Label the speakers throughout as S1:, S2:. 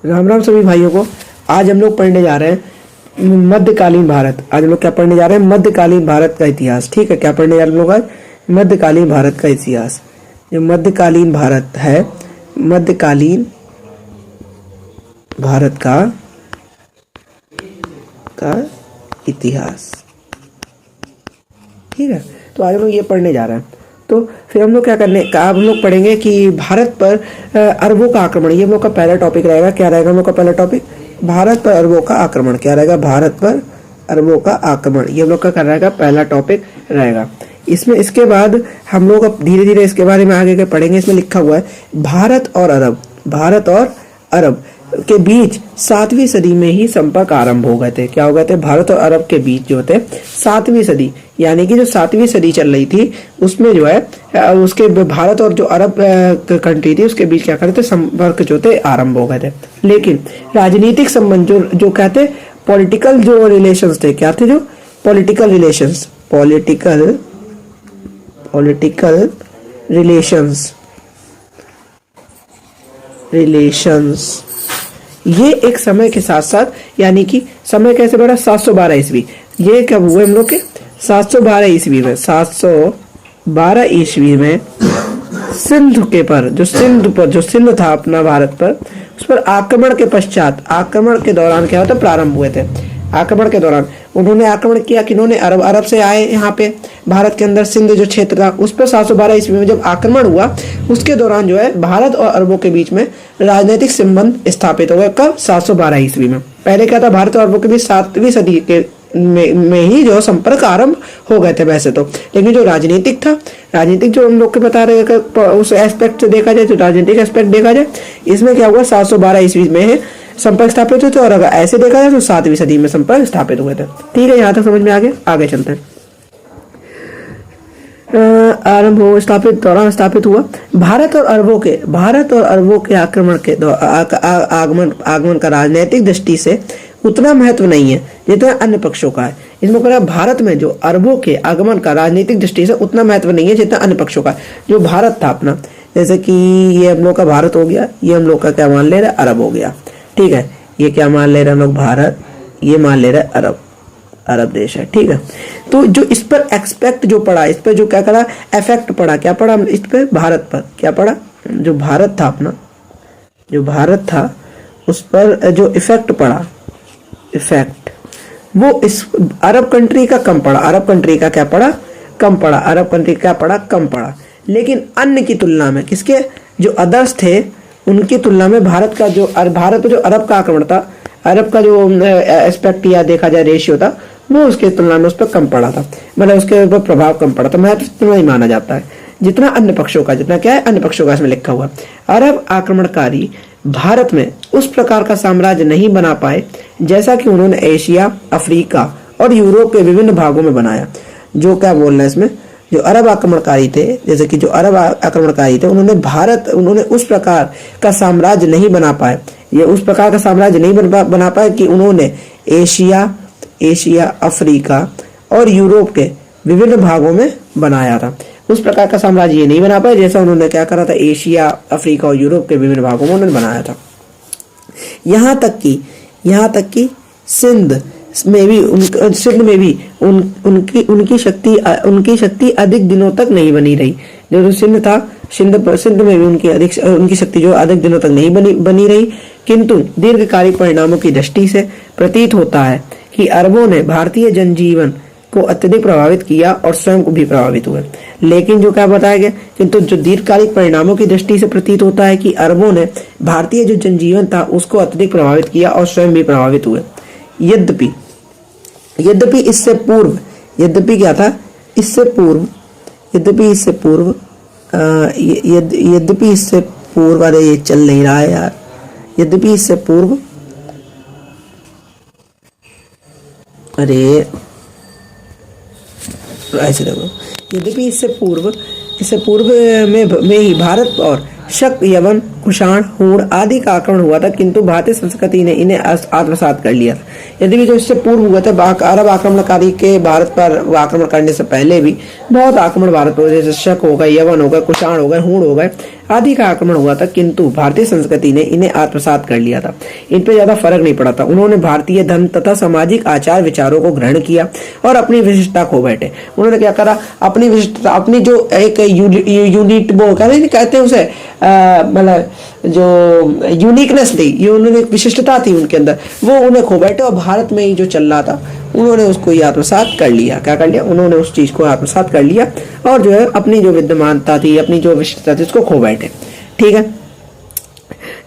S1: राम राम सभी भाइयों को। आज हम लोग पढ़ने जा रहे हैं मध्यकालीन भारत। आज हम लोग क्या पढ़ने जा रहे हैं? मध्यकालीन भारत का इतिहास। ठीक है, क्या पढ़ने जा रहे हैं हम लोग आज? मध्यकालीन भारत का इतिहास। जो मध्यकालीन भारत है, मध्यकालीन भारत का इतिहास। ठीक है, तो आज हम लोग ये पढ़ने जा रहे हैं। तो फिर हम लोग क्या करने का, हम लोग पढ़ेंगे कि भारत पर अरबों का आक्रमण। ये हम लोग का पहला टॉपिक रहेगा। क्या रहेगा हम लोग का पहला टॉपिक? भारत पर अरबों का आक्रमण। क्या रहेगा? भारत पर अरबों का आक्रमण। ये हम लोग का रहेगा पहला टॉपिक रहेगा। इसमें इसके बाद हम लोग अब धीरे धीरे इसके बारे में आगे के पढ़ेंगे। इसमें लिखा हुआ है भारत और अरब। भारत और अरब के बीच 7वीं सदी में ही संपर्क आरंभ हो गए थे। क्या हो गए थे? भारत और अरब के बीच जो थे 7वीं सदी, यानी कि जो 7वीं सदी चल रही थी उसमें जो है उसके भारत और जो अरब कंट्री थी उसके बीच क्या करते थे? संपर्क जो थे आरंभ हो गए थे। लेकिन राजनीतिक संबंध जो कहते पॉलिटिकल जो रिलेशंस थे, क्या थे? जो पॉलिटिकल रिलेशंस, पॉलिटिकल रिलेशंस ये एक समय के साथ साथ, यानी कि समय कैसे बढ़ा? 712 ईस्वी। ये कब हुए हम लोग के? 712 ईस्वी में। 712 ईस्वी में सिंध के पर जो सिंध था अपना भारत पर, उस पर आक्रमण के पश्चात, आक्रमण के दौरान क्या होता? प्रारंभ हुए थे। आक्रमण के दौरान उन्होंने आक्रमण किया। किन्होंने? अरब से आए यहाँ पे भारत के अंदर सिंध जो क्षेत्र था उस पर 712 ईस्वी में जब आक्रमण हुआ, उसके दौरान जो है भारत और अरबों के बीच में राजनीतिक संबंध स्थापित हो गए। कब? 712 ईस्वी में। पहले क्या था? भारत और अरबों के बीच 7वीं सदी के में ही जो संपर्क आरंभ हो गए थे वैसे तो, लेकिन जो राजनीतिक था, राजनीतिक जो हम लोग के बता रहे हैं उस एस्पेक्ट से देखा जाए, तो राजनीतिक एस्पेक्ट देखा जाए, इसमें क्या हुआ? 712 ईस्वी में संपर्क स्थापित हुए थे, और अगर ऐसे देखा जाए तो 7वीं सदी में संपर्क स्थापित हुए थे। ठीक है, यहाँ तक समझ में आगे चलते हैं। आरंभ हो स्थापित दौरान स्थापित हुआ। भारत और अरबों के आक्रमण के आगमन का राजनीतिक दृष्टि से उतना महत्व नहीं है जितना अन्य पक्षों का है। इसमें कह रहा है भारत में जो अरबों के आगमन का राजनीतिक दृष्टि से उतना महत्व नहीं है जितना अन्य पक्षों का। जो भारत था अपना, जैसे कि ये हम लोग का भारत हो गया, ये हम लोग का क्या मान ले रहे? अरब हो गया। ठीक है, ये क्या मान ले रहे हम लोग? भारत। ये मान ले रहे अरब देश है। ठीक है, तो जो इस पर एक्सपेक्ट जो पड़ा, इस पर जो क्या करा? इफेक्ट पड़ा। क्या पड़ा इस पर? भारत पर क्या पड़ा? जो भारत था अपना, जो भारत था उस पर जो इफेक्ट पड़ा, इफेक्ट वो इस अरब कंट्री का कम पड़ा। अरब कंट्री का क्या पड़ा? कम पड़ा। अरब कंट्री क्या पड़ा? कम पड़ा। लेकिन अन्य की तुलना में, किसके? जो अदर्स थे उनकी तुलना में भारत पर जो अरब का आक्रमण था, अरब का जो एस्पेक्ट या देखा जाए रेशियो था, वो उसके तुलना में उस पर कम पड़ा था। मतलब उसके ऊपर प्रभाव कम पड़ा था। महत्व इतना ही माना जाता है जितना अन्य पक्षों का, जितना क्या है अन्य पक्षों का। इसमें लिखा हुआ अरब आक्रमणकारी भारत में उस प्रकार का साम्राज्य नहीं बना पाए जैसा कि उन्होंने एशिया, अफ्रीका और यूरोप के विभिन्न भागों में बनाया। जो क्या बोलना है इसमें? जो अरब आक्रमणकारी थे, जैसे कि जो अरब आक्रमणकारी थे, उन्होंने उस प्रकार का साम्राज्य नहीं बना पाए। ये उस प्रकार का साम्राज्य नहीं बना पाए कि उन्होंने एशिया, अफ्रीका और यूरोप के विभिन्न भागों में बनाया था। उस प्रकार का साम्राज्य ये नहीं बना पाए जैसा उन्होंने क्या करा था? एशिया, अफ्रीका और यूरोप के विभिन्न भागों में उन्होंने बनाया था। यहाँ तक कि सिंध में भी उनकी शक्ति अधिक दिनों तक नहीं बनी रही। जो सिंध था, सिंध में भी उनकी शक्ति जो अधिक दिनों तक नहीं बनी रही। किंतु दीर्घकालिक परिणामों की दृष्टि से प्रतीत होता है कि अरबों ने भारतीय जनजीवन को अत्यधिक प्रभावित किया और स्वयं को भी प्रभावित हुए। लेकिन जो क्या बताया गया, किंतु जो दीर्घकालिक परिणामों की दृष्टि से प्रतीत होता है कि अरबों ने भारतीय जो जनजीवन था उसको अत्यधिक प्रभावित किया और स्वयं भी प्रभावित हुए। यद्यपि इससे पूर्व, क्या था? इससे पूर्व अरे ये चल नहीं रहा है यार। यद्यपि इससे पूर्व, अरे ऐसे देखो, यद्यपि इससे पूर्व में ही भारत और शक, यवन, कुषाण, हूण आदि का आक्रमण हुआ था, किंतु भारतीय संस्कृति ने इन्हें आत्मसात कर लिया था। यदि भी जो इससे पूर्व हुआ था, अरब आक्रमणकारी के भारत पर आक्रमण करने से पहले भी बहुत आक्रमण भारत पर, जैसे शक हो गए, यवन हो गए, कुषाण हो गए, हूण हो गए, आदि का आक्रमण हुआ था, किंतु भारतीय संस्कृति ने इन्हें आत्मसात कर लिया था। इन पे ज्यादा फर्क नहीं पड़ा था। उन्होंने भारतीय धर्म तथा सामाजिक आचार विचारों को ग्रहण किया और अपनी विशिष्टता खो बैठे। उन्होंने क्या करा, अपनी विशिष्टता, अपनी जो एक यूनिट वो कहते हैं उसे, मतलब जो यूनिकनेस थी, ये उन्होंने एक विशिष्टता थी उनके अंदर, वो उन्हें खो बैठे और भारत में ही जो चल रहा था उन्होंने उसको आत्मसात कर लिया। क्या कर लिया? उन्होंने उस चीज को आत्मसात कर लिया और जो है अपनी जो विद्यमानता थी, अपनी जो विशिष्टता थी, उसको खो बैठे। ठीक है,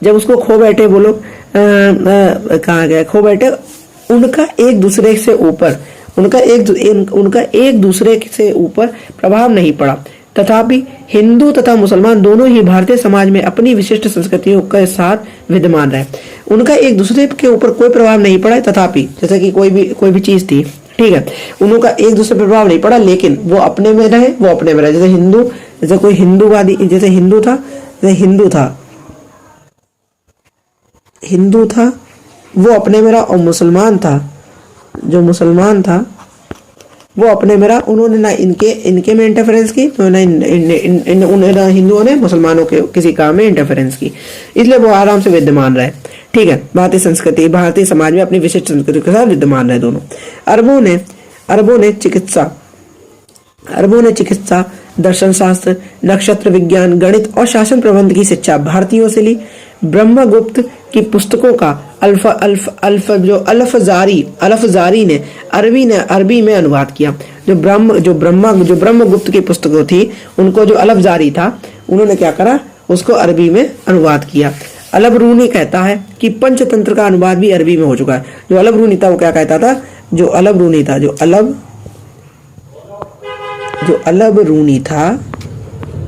S1: जब उसको खो बैठे वो लोग कहाँ गए? खो बैठे। उनका एक दूसरे से ऊपर उनका एक दूसरे से ऊपर प्रभाव नहीं पड़ा, तथापि हिंदू तथा मुसलमान दोनों ही भारतीय समाज में अपनी विशिष्ट संस्कृतियों के साथ विद्यमान रहे। उनका एक दूसरे के ऊपर कोई प्रभाव नहीं पड़ा, तथापि जैसे कि कोई भी चीज थी, ठीक है, उनका एक दूसरे पर प्रभाव नहीं पड़ा, लेकिन वो अपने में रहे, वो अपने में रहे। जैसे कोई हिंदूवादी, जैसे हिंदू था वो अपने में रहा, और मुसलमान था वो अपने में रहा। उन्होंने ना इनके में इंटरफेरेंस की, तो ना हिंदुओं ने मुसलमानों के किसी काम में इंटरफेरेंस की, इसलिए वो आराम से विद्यमान रहे। ठीक है, भारतीय समाज में अपनी विशिष्ट संस्कृति के साथ विद्यमान रहे दोनों। अरबों ने चिकित्सा, दर्शन शास्त्र, नक्षत्र विज्ञान, गणित और शासन प्रबंध की शिक्षा भारतीयों से ली। ब्रह्मगुप्त की पुस्तकों का अल्फजारी ने अरबी में अनुवाद किया। जो ब्रह्मगुप्त की पुस्तकों थी, उनको जो अल्फजारी था, उन्होंने क्या करा, उसको अरबी में अनुवाद किया। अलबरूनी कहता है कि पंचतंत्र का अनुवाद भी अरबी में हो चुका है। जो अलबरूनी था वो क्या कहता था, जो अलबरूनी था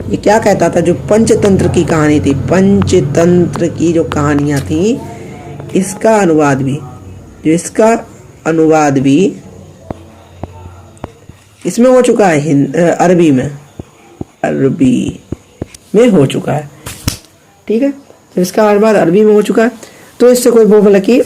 S1: ये क्या कहता था, जो पंचतंत्र की कहानी थी, पंचतंत्र की जो कहानियां थी, इसका अनुवाद भी इसमें हो चुका है, अरबी में हो चुका है। ठीक है, तो इसका अनुवाद अरबी में हो चुका है, तो इससे कोई वो बोला कि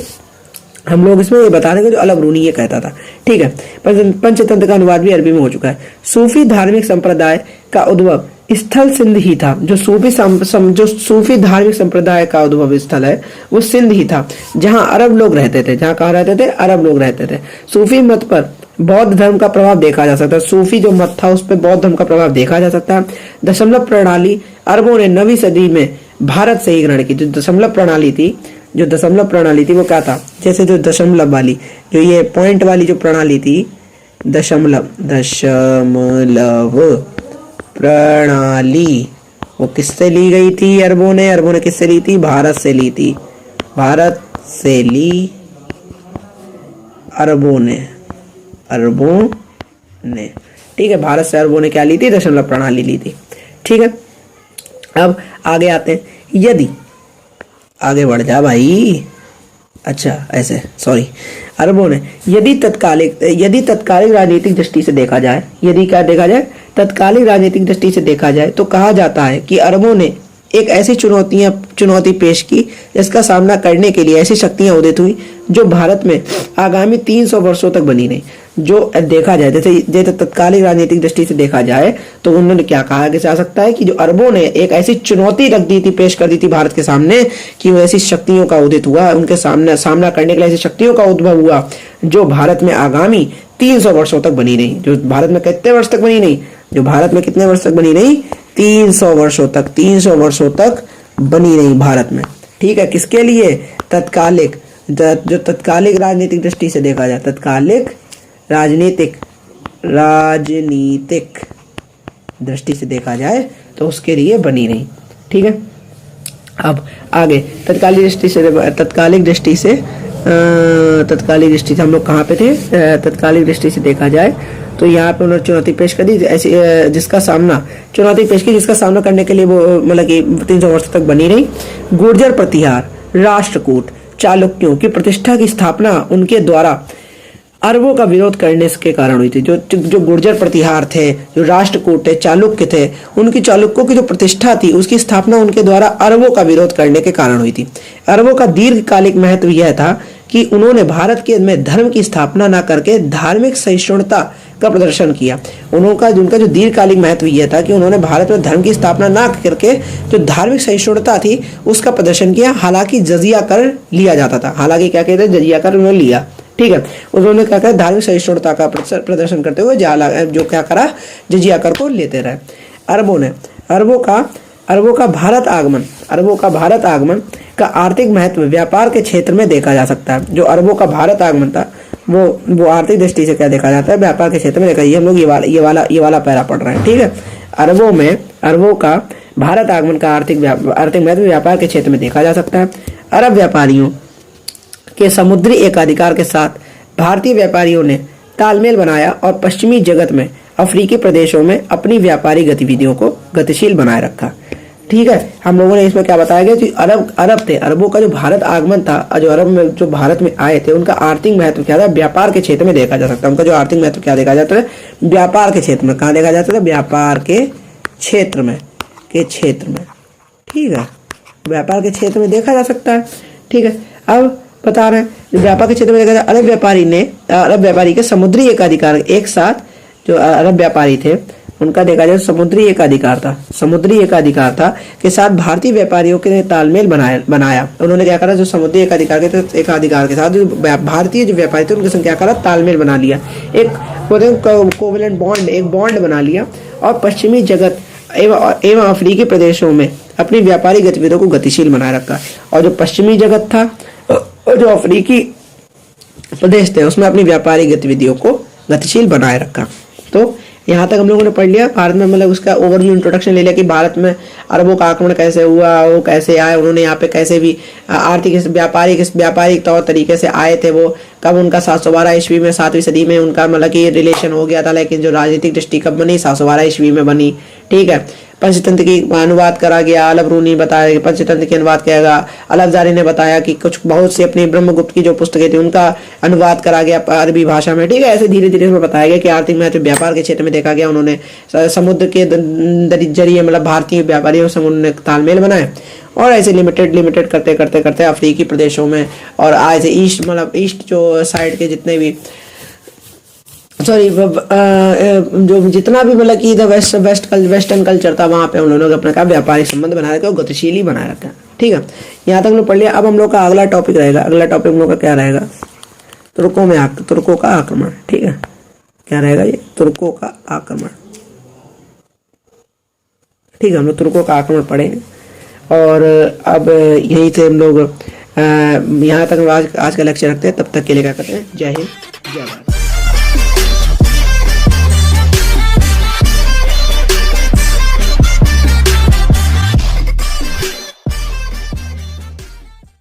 S1: हम लोग इसमें ये बता रहे हैं जो अलबरूनी ये कहता था। ठीक है, पंचतंत्र का अनुवाद भी अरबी में हो चुका है। सूफी धार्मिक संप्रदाय का उद्भव स्थल सिंध ही था। जो सूफी धार्मिक संप्रदाय का उद्भव स्थल है वो सिंध ही था, जहां अरब लोग रहते थे। जहां कहाँ रहते थे? अरब लोग रहते थे। सूफी मत पर बौद्ध धर्म का प्रभाव देखा जा सकता है। सूफी जो मत था उस पर बौद्ध धर्म का प्रभाव देखा जा सकता है। दशमलव प्रणाली अरबों ने 9वीं सदी में भारत से ही ग्रहण की। जो दशमलव प्रणाली थी वो क्या था, जैसे जो दशमलव वाली, जो ये पॉइंट वाली जो प्रणाली थी, दशमलव प्रणाली, वो किससे ली गई थी? अरबों ने किससे ली थी? भारत से ली थी। अरबों ने ठीक है, भारत से अरबों ने क्या ली थी? दशमलव प्रणाली ली थी। ठीक है, अब आगे आते हैं। यदि आगे बढ़ जा भाई, अच्छा ऐसे, सॉरी। अरबों ने यदि तत्कालिक राजनीतिक दृष्टि से देखा जाए, तत्कालिक राजनीतिक दृष्टि से देखा जाए तो कहा जाता है कि अरबों ने एक ऐसी चुनौती पेश की जिसका सामना करने के लिए ऐसी शक्तियां उदित हुई जो भारत में आगामी 300 वर्षों तक बनी नहीं। जो देखा जाए, जैसे तत्कालिक राजनीतिक दृष्टि से देखा जाए तो उन्होंने क्या कहा जा सकता है कि जो अरबों ने एक ऐसी चुनौती रख दी थी, पेश कर दी थी भारत के सामने, कि वो ऐसी शक्तियों का उदित हुआ, उनके सामना करने के लिए ऐसी शक्तियों का उद्भव हुआ जो भारत में आगामी 300 वर्षों तक बनी नहीं। जो भारत में कितने वर्ष तक बनी नहीं? जो भारत में कितने वर्ष तक बनी नहीं? 300 वर्षों तक बनी नहीं भारत में। ठीक है, किसके लिए? जो तत्कालिक राजनीतिक दृष्टि से देखा जाए, तत्कालिक राजनीतिक दृष्टि से देखा जाए तो उसके लिए बनी नहीं। ठीक है, अब आगे तत्कालिक दृष्टि से हम लोग कहाँ पे थे? तत्कालिक दृष्टि से देखा जाए तो यहाँ पे उन्होंने चुनौती पेश कर दी, ऐसी जिसका सामना करने के लिए वो मतलब कि 300 वर्ष तक बनी रही। गुर्जर प्रतिहार, राष्ट्रकूट, चालुक्यों की प्रतिष्ठा की स्थापना उनके द्वारा अरबों का विरोध करने के कारण हुई थी। जो गुर्जर प्रतिहार थे, जो राष्ट्रकूट थे, चालुक्य थे, उनकी चालुक्यों की जो प्रतिष्ठा थी उसकी स्थापना उनके द्वारा अरबों का विरोध करने के कारण हुई थी। अरबों का दीर्घकालिक महत्व यह था कि उन्होंने भारत के में धर्म की स्थापना न करके धार्मिक सहिष्णुता का प्रदर्शन किया। उनका जो दीर्घकालिक महत्व यह था कि उन्होंने भारत में धर्म की स्थापना ना करके जो धार्मिक सहिष्णुता थी उसका प्रदर्शन किया। हालांकि जजिया कर लिया जाता था, हालांकि क्या कहते हैं, जजिया कर उन्होंने लिया, ठीक है। उन्होंने क्या कहा, धार्मिक सहिष्णुता का प्रदर्शन करते हुए जो क्या करा, जजिया कर को लेते रहे। अरबों का भारत आगमन का आर्थिक महत्व व्यापार के क्षेत्र में देखा जा सकता है। जो अरबों का भारत आगमन था वो आर्थिक दृष्टि से क्या देखा जाता है, व्यापार के क्षेत्र में देखा। ये हम लोग ये वाला पैरा पढ़ रहे हैं, ठीक है। अरबों का भारत आगमन का आर्थिक महत्व व्यापार के क्षेत्र में देखा जा सकता है। अरब व्यापारियों के समुद्री एकाधिकार के साथ भारतीय व्यापारियों ने तालमेल बनाया और पश्चिमी जगत में अफ्रीकी प्रदेशों में अपनी व्यापारिक गतिविधियों को गतिशील बनाए रखा, ठीक है। हम लोगों ने इसमें क्या बताया गया कि अरब थे, अरबों का जो भारत आगमन था, जो अरब में जो भारत में आए थे, उनका आर्थिक महत्व क्या था, व्यापार के क्षेत्र में देखा जा सकता है। उनका जो आर्थिक महत्व क्या देखा जाता है, व्यापार के क्षेत्र में। कहाँ देखा जाता है, व्यापार के क्षेत्र में, ठीक है, व्यापार के क्षेत्र में देखा जा सकता है, ठीक है। अब बता रहे हैं व्यापार के क्षेत्र में देखा जाए, अरब व्यापारी के समुद्री एकाधिकार एक साथ, जो अरब व्यापारी थे उनका देखा जाए समुद्री एकाधिकार था के साथ भारतीय व्यापारियों के तालमेल बनाया। उन्होंने क्या करा, जो समुद्री एकाधिकार के साथ जो भारतीय जो व्यापारी थे उनके संग क्या करा, तालमेल बना लिया, एक कोवेलेंट बॉन्ड, एक बॉन्ड बना लिया और पश्चिमी जगत एवं अफ्रीकी प्रदेशों में अपनी व्यापारिक गतिविधियों को गतिशील बनाए रखा। और जो पश्चिमी जगत था और जो अफ्रीकी प्रदेश थे उसमें अपनी व्यापारिक गतिविधियों को गतिशील बनाए रखा। तो यहाँ तक हम लोगों ने पढ़ लिया। भारत में मतलब उसका ओवरव्यू इंट्रोडक्शन ले लिया कि भारत में अरबों का आक्रमण कैसे हुआ, वो कैसे आए, उन्होंने यहाँ पे कैसे भी आर्थिक व्यापारिक तौर तरीके से आए थे, वो कब उनका 712 ईस्वी में 7वीं सदी में उनका मतलब कि रिलेशन हो गया था, लेकिन जो राजनीतिक दृष्टि कब बनी, 712 ईस्वी में बनी, ठीक है। पंचतंत्र की अनुवाद करा गया, अलब रूनी बताया, पंचतंत्र की अनुवाद किया गया। अलफजारी ने बताया कि कुछ बहुत सी अपनी ब्रह्मगुप्त की जो पुस्तकें थी उनका अनुवाद करा गया अरबी भाषा में, ठीक है। ऐसे धीरे धीरे इसमें बताया गया कि आर्थिक महत्व व्यापार के क्षेत्र में देखा गया। उन्होंने समुद्र के जरिए मतलब भारतीय व्यापारियों से उन्होंने तालमेल बनाए और ऐसे लिमिटेड करते अफ्रीकी प्रदेशों में और आज ईस्ट जो साइड के जितने भी जो जितना भी मतलब कि इधर वेस्टर्न कल्चर था वहाँ पे हम लोगों ने अपना क्या व्यापारिक संबंध बनाए रखा, गतिशील ही बनाए रखा, ठीक है। यहाँ तक हम लोग पढ़ लिया। अब हम लोग का अगला टॉपिक रहेगा, अगला टॉपिक हम लोग का क्या रहेगा, तुर्कों का आक्रमण, ठीक है। क्या रहेगा ये, तुर्कों का आक्रमण, ठीक है। हम लोग तुर्कों का आक्रमण पढ़ेंगे और अब यहीं से हम लोग यहाँ तक आज का लेक्चर रखते हैं। तब तक के लिए क्या करते हैं, जय हिंद, जय भारत।